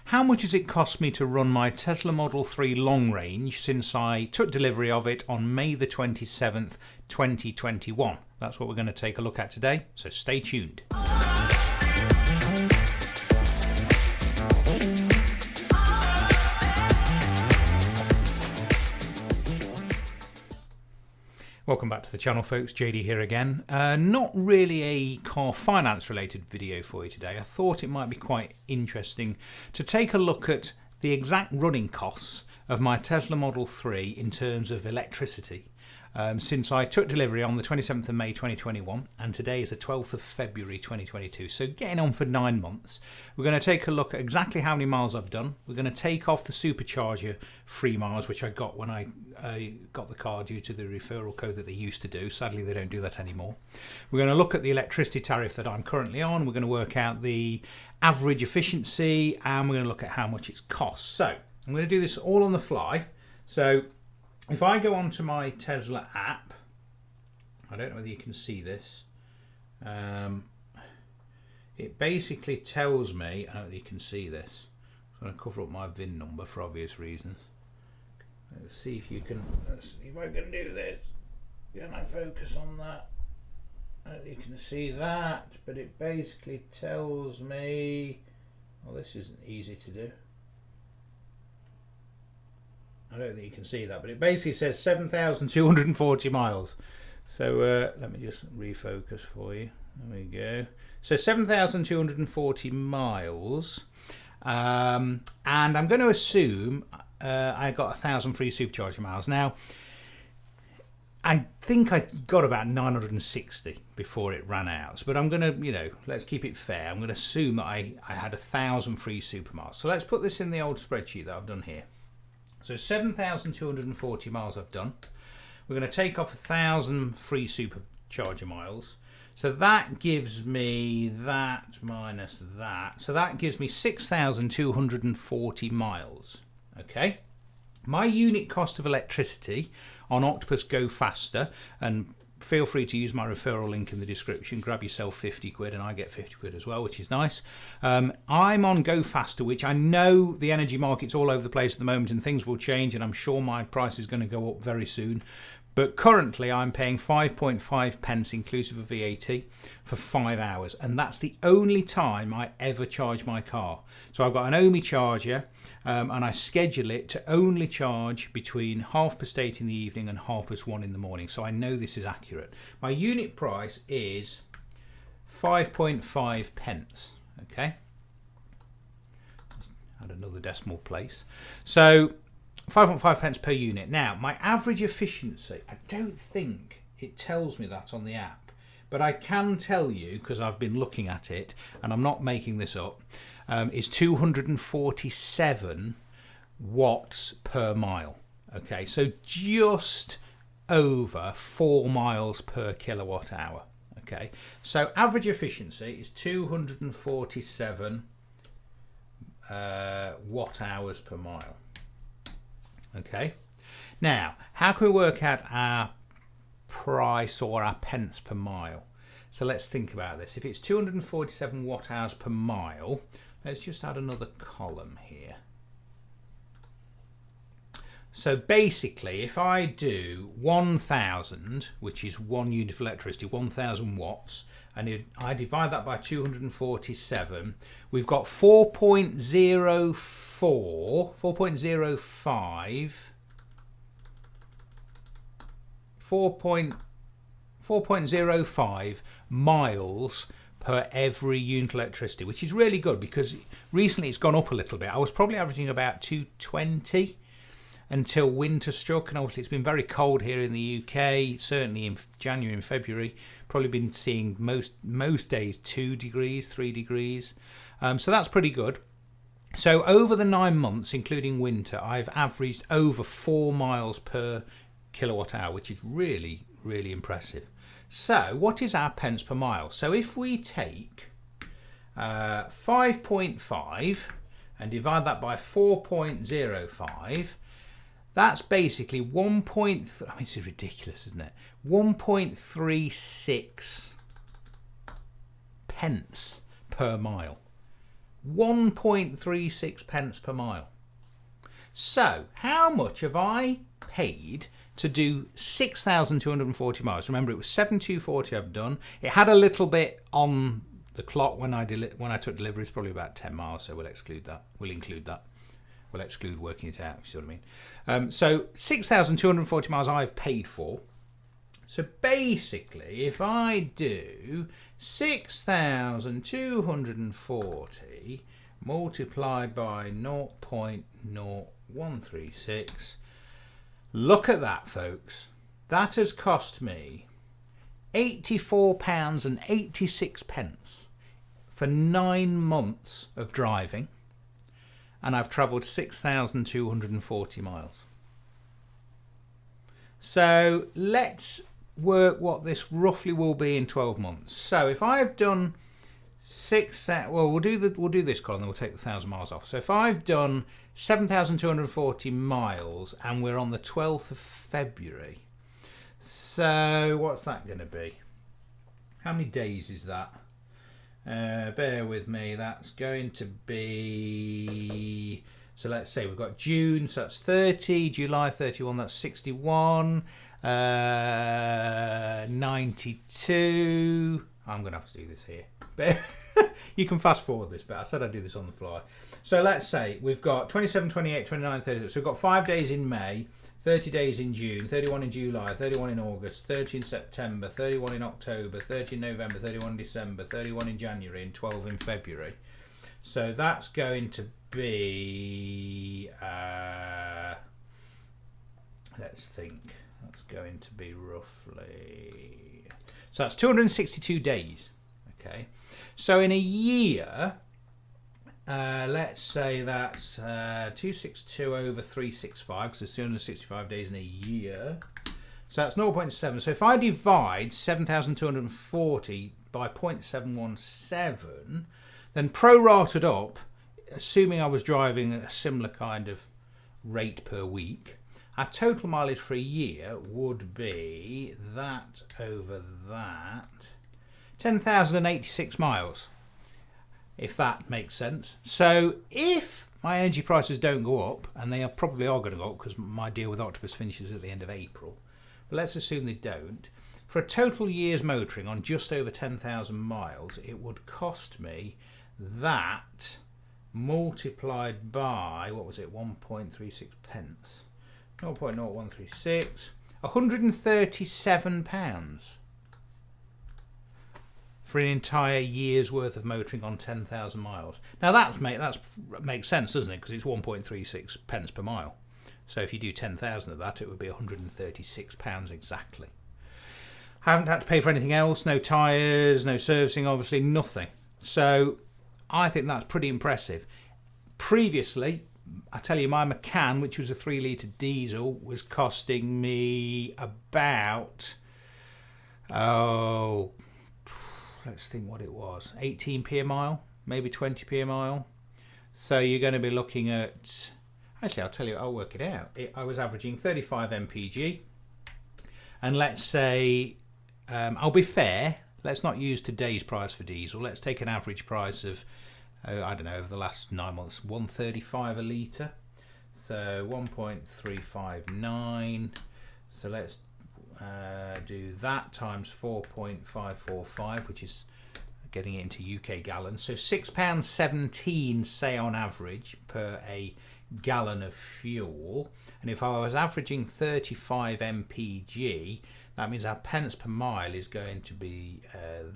how much has it cost me to run my Tesla Model 3 long range since I took delivery of it on May the 27th, 2021? That's what we're going to take a look at today, so stay tuned. Welcome back to the channel, folks. JD here again. Not really a car finance related video for you today. I thought it might be quite interesting to take a look at the exact running costs of my Tesla Model 3 in terms of electricity since I took delivery on the 27th of May 2021 and today is the 12th of February 2022. So getting on for 9 months. We're going to take a look at exactly how many miles I've done. We're going to take off the supercharger free miles, which I got when I got the car due to the referral code that they used to do. Sadly, they don't do that anymore. We're going to look at the electricity tariff that I'm currently on. We're going to work out the average efficiency and we're going to look at how much it's cost. So I'm going to do this all on the fly. So if I go onto my Tesla app, I don't know whether you can see this. It basically tells me, I don't know whether you can see this. I'm going to cover up my VIN number for obvious reasons. Let's see if you can, let's see if I can do this. Can I focus on that? I don't know if you can see that, but it basically tells me, well, this isn't easy to do. I don't think you can see that, but it basically says 7,240 miles. So let me just refocus for you. There we go. So 7,240 miles. And I'm going to assume I got 1,000 free supercharger miles. Now, I think I got about 960 before it ran out. But I'm going to, let's keep it fair. I'm going to assume that I had 1,000 free super miles. So let's put this in the old spreadsheet that I've done here. So 7,240 miles I've done. We're going to take off 1,000 free supercharger miles. So that gives me that minus that. So that gives me 6,240 miles. Okay. My unit cost of electricity on Octopus Go Faster, and feel free to use my referral link in the description. Grab yourself 50 quid and I get 50 quid as well, which is nice. I'm on Go Faster, which I know the energy market's all over the place at the moment and things will change and I'm sure my price is going to go up very soon. But currently I'm paying 5.5 pence inclusive of VAT for 5 hours. And that's the only time I ever charge my car. So I've got an Ohmi charger and I schedule it to only charge between 8:30 in the evening and 1:30 in the morning. So I know this is accurate. My unit price is 5.5 pence. Okay. Add another decimal place. So 5.5 pence per unit. Now, my average efficiency, I don't think it tells me that on the app, but I can tell you, because I've been looking at it, and I'm not making this up, is 247 watts per mile. Okay, so just over 4 miles per kilowatt hour. Okay, so average efficiency is 247 watt hours per mile. Okay, now how can we work out our price or our pence per mile? So let's think about this. If it's 247 watt hours per mile, let's just add another column here. So basically, if I do 1,000, which is 1 unit of electricity, 1,000 watts, and I divide that by 247, we've got 4.05 miles per every unit of electricity, which is really good because recently it's gone up a little bit. I was probably averaging about 220 until winter struck, and obviously it's been very cold here in the UK, certainly in January and February. Probably been seeing most days 2 degrees, 3 degrees. So that's pretty good. So over the 9 months, including winter, I've averaged over 4 miles per kilowatt hour, which is really, really impressive. So what is our pence per mile? So if we take 5.5 and divide that by 4.05, that's basically 1. I mean, this is ridiculous, isn't it? 1.36 pence per mile. 1.36 pence per mile. So how much have I paid to do 6,240 miles? Remember, it was 7,240 I've done. It had a little bit on the clock when I took delivery. It's probably about 10 miles, so we'll exclude that. We'll include that. We'll exclude working it out, if you see what I mean. So 6,240 miles I've paid for. So basically, if I do 6,240 multiplied by 0.0136, look at that, folks. That has cost me £84.86 for 9 months of driving, and I've travelled 6,240 miles. So let's work what this roughly will be in 12 months. So if I've done we'll do this column, then we'll take the 1,000 miles off. So if I've done 7,240 miles and we're on the 12th of February, so what's that going to be? How many days is that? Bear with me. That's going to be, so let's say we've got June, so that's 30, July 31, that's 61, 92. I'm going to have to do this here. You can fast forward this, but I said I'd do this on the fly. So let's say we've got 27, 28, 29, 30. So we've got 5 days in May, 30 days in June, 31 in July, 31 in August, 30 in September, 31 in October, 30 in November, 31 in December, 31 in January, and 12 in February. So that's going to be, let's think, that's going to be roughly, so that's 262 days. Okay, so in a year, let's say that's 262 over 365, because there's 265 days in a year. So that's 0.7. So if I divide 7,240 by 0.717, then prorated up, assuming I was driving at a similar kind of rate per week, our total mileage for a year would be that over that, 10,086 miles, if that makes sense. So if my energy prices don't go up, and they probably are going to go up because my deal with Octopus finishes at the end of April, but let's assume they don't, for a total year's motoring on just over 10,000 miles, it would cost me that multiplied by, what was it, 1.36 pence, 0.0136, £137 for an entire year's worth of motoring on 10,000 miles. Now that makes sense, doesn't it? Because it's 1.36 pence per mile. So if you do 10,000 of that, it would be £136 exactly. Haven't had to pay for anything else, no tyres, no servicing, obviously nothing. So I think that's pretty impressive. Previously, I tell you, my Macan, which was a 3 litre diesel, was costing me about, let's think what it was, 18p a mile, maybe 20p a mile. So you're going to be looking at, actually I'll tell you, I'll work it out. I was averaging 35 mpg, and let's say, I'll be fair, let's not use today's price for diesel, let's take an average price of, I don't know, over the last 9 months, 135 a litre, so 1.359, so let's do that times 4.545, which is getting it into UK gallons, so £6.17 say on average per a gallon of fuel. And if I was averaging 35 mpg, that means our pence per mile is going to be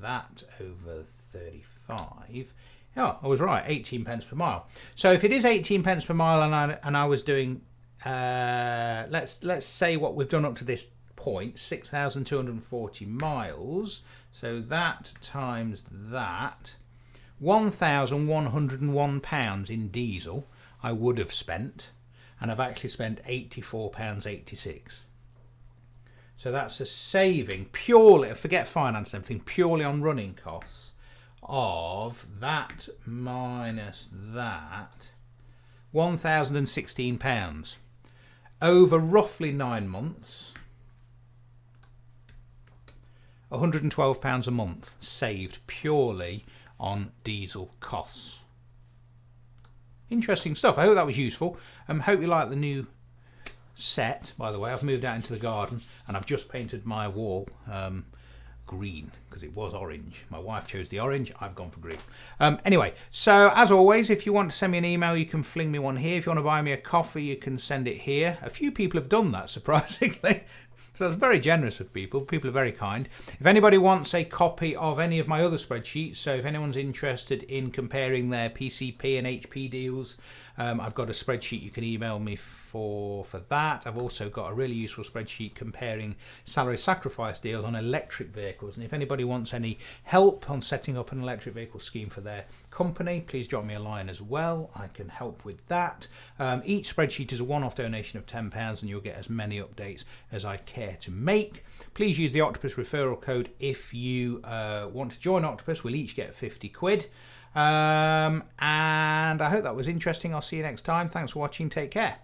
that over 35. Oh, I was right, 18 pence per mile. So if it is 18 pence per mile, and I was doing, let's say what we've done up to this point, 6,240 miles. So that times that, £1,101 in diesel I would have spent, and I've actually spent £84.86. So that's a saving purely, forget finance and everything, purely on running costs, of that minus that, £1,016 over roughly 9 months, £112 a month saved purely on diesel costs. interesting stuff. I hope that was useful. Hope you like the new set. By the way, I've moved out into the garden and I've just painted my wall green because it was orange. My wife chose the orange, I've gone for green. Anyway, so as always, if you want to send me an email, you can fling me one here. If you want to buy me a coffee, you can send it here. A few people have done that, surprisingly. So it's very generous of people. People are very kind. If anybody wants a copy of any of my other spreadsheets, so if anyone's interested in comparing their PCP and HP deals, I've got a spreadsheet you can email me for that. I've also got a really useful spreadsheet comparing salary sacrifice deals on electric vehicles. And if anybody wants any help on setting up an electric vehicle scheme for their company, please drop me a line as well. I can help with that. Each spreadsheet is a one-off donation of £10 and you'll get as many updates as I care to make. Please use the Octopus referral code if you want to join Octopus. We'll each get 50 quid. And I hope that was interesting. I'll see you next time. Thanks for watching. Take care.